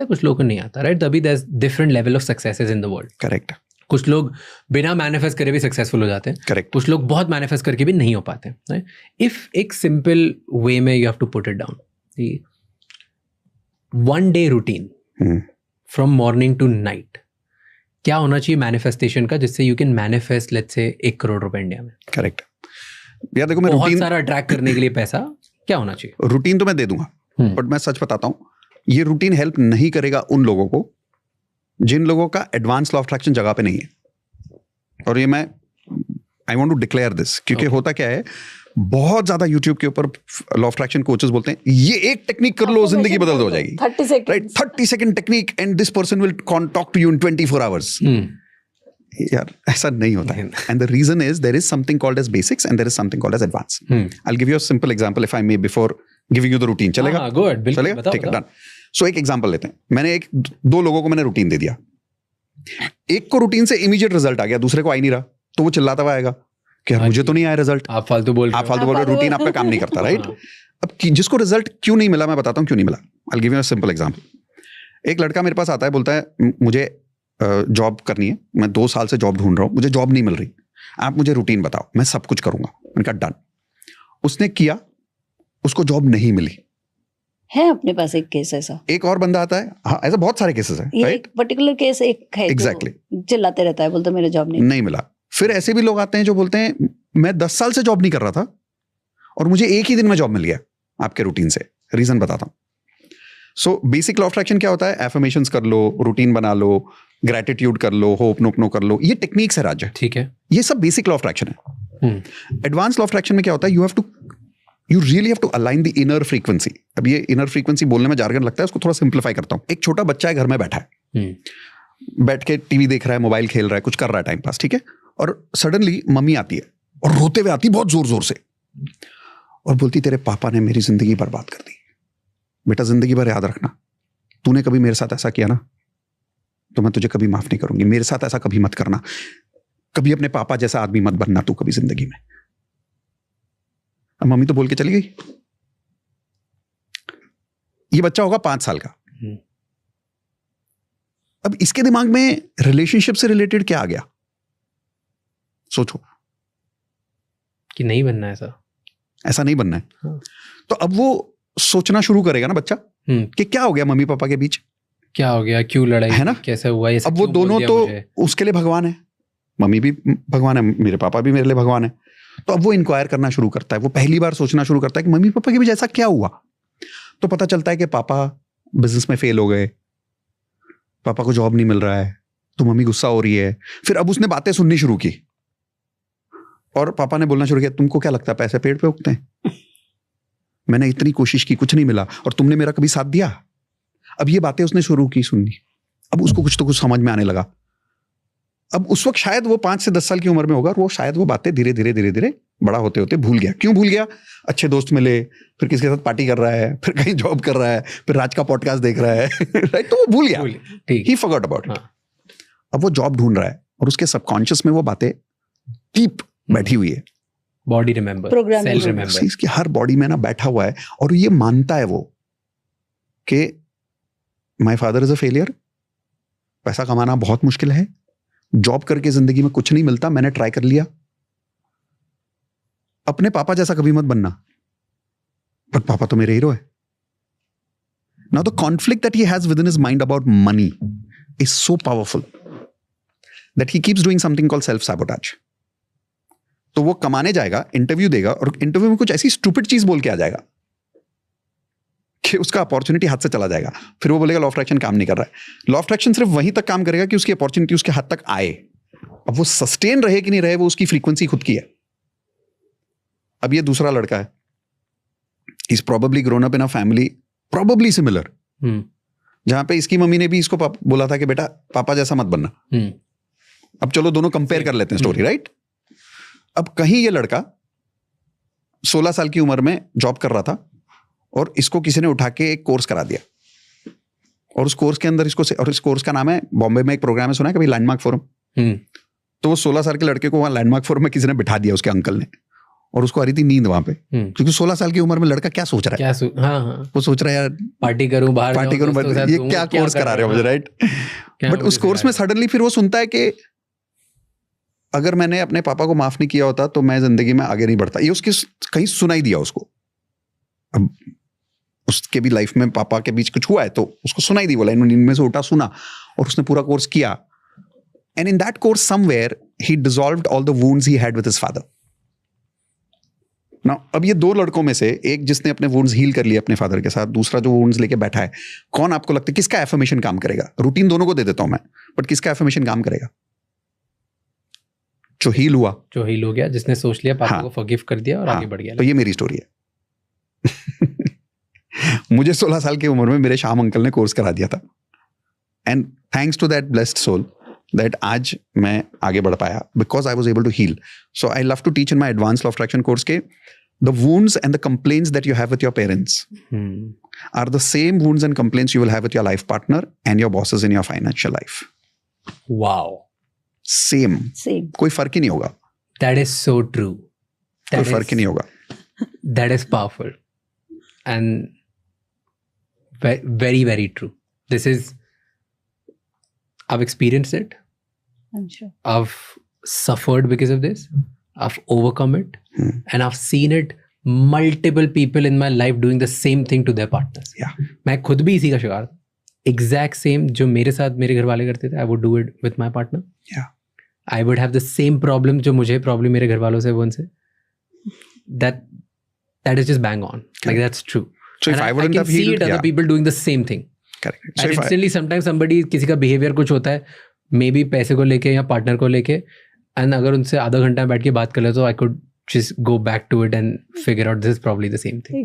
कुछ लोगों को नहीं आता, राइट? तभी there is different level of successes in the world. Correct. कुछ लोग बिना मैनिफेस्ट करे भी सक्सेसफुल हो जाते हैं, करेक्ट। कुछ लोग बहुत मैनिफेस्ट करके भी नहीं हो पाते, राइट? इफ एक सिंपल वे में you have to put it down, one day routine from morning to night, क्या होना चाहिए मैनिफेस्टेशन का जिससे you can manifest let's say 1 crore रुपए इंडिया में? करेक्ट। यार देखो, मैं बहुत रूटीन सारा अट्रैक्ट करने के लिए पैसा क्या होना चाहिए? रूटीन तो मैं दे दूंगा, बट मैं सच बताता हूँ, ये रूटीन हेल्प नहीं करेगा उन लोगों को जिन लोगों का एडवांस लॉ ऑफ अट्रैक्शन जगह पे नहीं है। और ये मैं I want to declare this, क्योंकि होता क्या है, बहुत ज्यादा यूट्यूब के ऊपर लॉ ऑफ अट्रैक्शन कोचेस बोलते हैं ये एक टेक्निक कर लो जिंदगी बदल हो जाएगी, 30 second, right? 30 second technique and this person will talk to you in 24 hours. यार ऐसा नहीं होता है, and the reason is there is something called as basics and there is something called as advance. I will give you a simple example if I may before giving you the routine. चलेगा? चलेगा, ठीक है, done. सो एक example लेते हैं। मैंने दो लोगों को मैंने रूटीन दे दिया, एक को रूटीन से इमीडिएट रिजल्ट आ गया, दूसरे को आ ही नहीं रहा, तो वो चिल्लाता हुआ आएगा कि यार मुझे तो नहीं आया रिजल्ट, आप फालतू बोल रहे हो, रूटीन आपका काम नहीं करता, राइट? अब जिसको रिजल्ट क्यों नहीं मिला मैं बताता हूँ क्यों नहीं मिला। आई will give you a simple example. एक लड़का मेरे पास आता है, बोलता है मुझे जॉब करनी है, मैं 2 साल से जॉब ढूंढ रहा हूँ, मुझे जॉब नहीं मिल रही, आप मुझे रूटीन बताओ, मैं सब कुछ करूंगा। मैंने कहा डन। उसने किया, उसको जॉब नहीं मिली। है अपने पास एक केस ऐसा। एक और बंदा आता है, हाँ ऐसा बहुत सारे केसेस हैं, ये एक पर्टिकुलर केस एक है, Exactly. चिल्लाते रहता है, बोलता मेरे जॉब नहीं मिला। फिर ऐसे भी लोग आते हैं जो बोलते हैं मैं 10 साल से जॉब नहीं कर रहा था और मुझे एक ही दिन में जॉब मिल गया आपके रूटीन से। रीजन बताता हूँ। So basic law of attraction क्या होता है? एफर्मेशंस कर लो, रूटीन बना लो, ग्रेटिट्यूड कर लो, होप नोपनो कर लो, ये टेक्निक्स है राज, ठीक है, ये सब बेसिक लॉ ऑफ अट्रैक्शन है। एडवांस लॉ ऑफ अट्रैक्शन में क्या होता है? You really have to align the inner frequency. अब ये इनर फ्रीक्वेंसी बोलने में जार्गन लगता है, उसको थोड़ा सिंप्लीफाई करता हूँ। एक छोटा बच्चा है, घर में बैठा है, बैठ के टीवी देख रहा है, मोबाइल खेल रहा है, कुछ कर रहा है टाइम पास, ठीक है? और सडनली मम्मी आती है और रोते हुए आती, बहुत जोर जोर से, और बोलती तेरे पापा ने मेरी जिंदगी बर्बाद कर दी। बेटा जिंदगी भर याद रखना, तूने कभी मेरे साथ ऐसा किया ना तो मैं तुझे कभी माफ नहीं करूंगी। मेरे साथ ऐसा कभी मत करना, कभी अपने पापा जैसा आदमी मत बनना तू कभी जिंदगी में। अब मम्मी तो बोल के चली गई। ये बच्चा होगा 5 साल का। अब इसके दिमाग में रिलेशनशिप से रिलेटेड क्या आ गया? सोचो कि नहीं बनना है ऐसा नहीं बनना है। तो अब वो सोचना शुरू करेगा ना बच्चा कि क्या हो गया मम्मी पापा के बीच, क्या हो गया, क्यों लड़ाई है ना, कैसे हुआ ये। अब वो दोनों तो उसके लिए भगवान है, मम्मी भी भगवान है, मेरे पापा भी मेरे लिए भगवान है। तो अब वो इंक्वायर करना शुरू करता है, वो पहली बार सोचना शुरू करता है कि मम्मी पापा के बीच ऐसा क्या हुआ। तो पता चलता है कि पापा बिजनेस में फेल हो गए, पापा को जॉब नहीं मिल रहा है, तो मम्मी गुस्सा हो रही है। फिर अब उसने बातें सुननी शुरू की और पापा ने बोलना शुरू किया, तुमको क्या लगता है पैसे पेड़ पे उगते हैं? मैंने इतनी कोशिश की, कुछ नहीं मिला, और तुमने मेरा कभी साथ दिया? अब ये बातें उसने शुरू की सुननी। अब उसको कुछ तो कुछ समझ में आने लगा। अब उस वक्त शायद वो 5 से 10 साल की उम्र में होगा, और वो शायद वो बातें धीरे धीरे बड़ा होते होते भूल गया। क्यों भूल गया? अच्छे दोस्त मिले, फिर किसके साथ पार्टी कर रहा है, फिर कहीं जॉब कर रहा है, फिर राज का पॉडकास्ट देख रहा है राइट? तो वो भूल गया, ही फॉरगॉट अबाउट इट। अब वो जॉब ढूंढ रहा है और उसके सबकॉन्शियस में वो बातें डीप बैठी हुई है। बॉडी रिमेंबर, सेल रिमेंबर, इसकी हर बॉडी में ना बैठा हुआ है, और ये मानता है वो कि my father is a failure, पैसा कमाना बहुत मुश्किल है, जॉब करके जिंदगी में कुछ नहीं मिलता, मैंने ट्राई कर लिया, अपने पापा जैसा कभी मत बनना, बट पापा तो मेरे हीरो है। Now the conflict that he has with in his mind about money is so powerful that he keeps doing something called self sabotage. तो वो कमाने जाएगा, इंटरव्यू देगा, और इंटरव्यू में कुछ ऐसी स्टूपिड चीज बोल के आ जाएगा कि उसका अपॉर्चुनिटी हाथ से चला जाएगा। फिर वो बोलेगा लॉ ऑफ अट्रैक्शन काम नहीं कर रहा है। लॉ ऑफ अट्रैक्शन सिर्फ वहीं तक काम करेगा कि उसकी अपॉर्चुनिटी उसके हाथ तक आए। अब वो सस्टेन रहे कि नहीं रहे, वो उसकी फ्रीक्वेंसी खुद की है। अब ये दूसरा लड़का है, is probably grown up in a family probably similar, जहां पे इसकी मम्मी ने भी इसको बोला था कि बेटा पापा जैसा मत बनना। अब चलो दोनों कंपेयर कर लेते हैं स्टोरी, राइट? अब कहीं ये लड़का 16 साल की उम्र में जॉब कर रहा था और इसको किसी ने उठा के एक कोर्स करा दिया, और उस कोर्स के अंदर और इस कोर्स का नाम है, बॉम्बे में एक प्रोग्राम है, सुना है कभी, लैंडमार्क फोरम? तो वो 16 साल के लड़के को वहां लैंडमार्क फोरम में किसी ने बिठा दिया, उसके अंकल ने, और उसको आ रही थी नींद वहां पे, हम्म। क्योंकि 16 साल की उम्र में लड़का क्या सोच रहा है, हाँ हाँ, वो सोच रहा है यार पार्टी करूं, बाहर पार्टी जाऊं, करूं, दोस्तों के साथ ये घूमूं, क्या कोर्स कर करा रहे हो हाँ, मुझे, राइट? क्या बट मुझे उस कोर्स में सिखा रहे सडनली फिर वो सुनता है कि अगर मैंने अपने पापा को माफ नहीं किया होता तो मैं जिंदगी में आगे नहीं बढ़ता। ये उसकी कहीं सुनाई दिया उसको। अब उसके भी लाइफ में पापा के बीच कुछ हुआ है तो उसको सुनाई दी, बोला नींद में से उठा, सुना, और उसने पूरा कोर्स किया। And in that course somewhere he dissolved all the wounds he had with his father. ना अब ये दो लड़कों में से एक जिसने अपने वुंड्स हील कर लिए अपने फादर के साथ, दूसरा जो वुंड्स लेके बैठा है, कौन आपको लगता है किसका एफर्मेशन काम करेगा? रूटीन दोनों को दे देता हूं मैं, बट किसका एफर्मेशन काम करेगा? जो हील हुआ, जो हील हो गया, जिसने सोच लिया, पापा हाँ। को फॉरगिव कर दिया और हाँ, आगे बढ़ गया। तो ये मेरी स्टोरी है। मुझे 16 साल की उम्र में मेरे श्याम अंकल ने कोर्स करा दिया था, and thanks to that blessed soul that आज मैं आगे बढ़ पाया because I was able to heal. So I love to teach in my advance law of attraction course के the wounds and the complaints that you have with your parents are the same wounds and complaints you will have with your life partner and your bosses in your financial life. Wow, Same. कोई फर्क ही नहीं होगा, that is so true. कोई फर्क ही नहीं होगा। That is powerful and very very true. This is, I've experienced it. I'm sure. I've suffered because of this. I've overcome it, and I've seen it multiple people in my life doing the same thing to their partners. Yeah. मैं खुद भी इसी का शिकार था। Exact same जो मेरे साथ मेरे घर वाले करते थे, I would do it with my partner. Yeah. I would have the same problem जो मुझे प्रॉब्लम मेरे घर वालों से वो उनसे। That is just bang on. Like that's true. So if And I wouldn't can have see healed, it other yeah. people doing the same thing. Correct. So And if I, instantly sometimes somebody किसी का behavior कुछ होता है, may be पैसे को लेके या partner को लेके, एंड अगर उनसे आधा घंटा बैठ के बात कर ले तो I could just go back to it and figure out this is probably the same thing.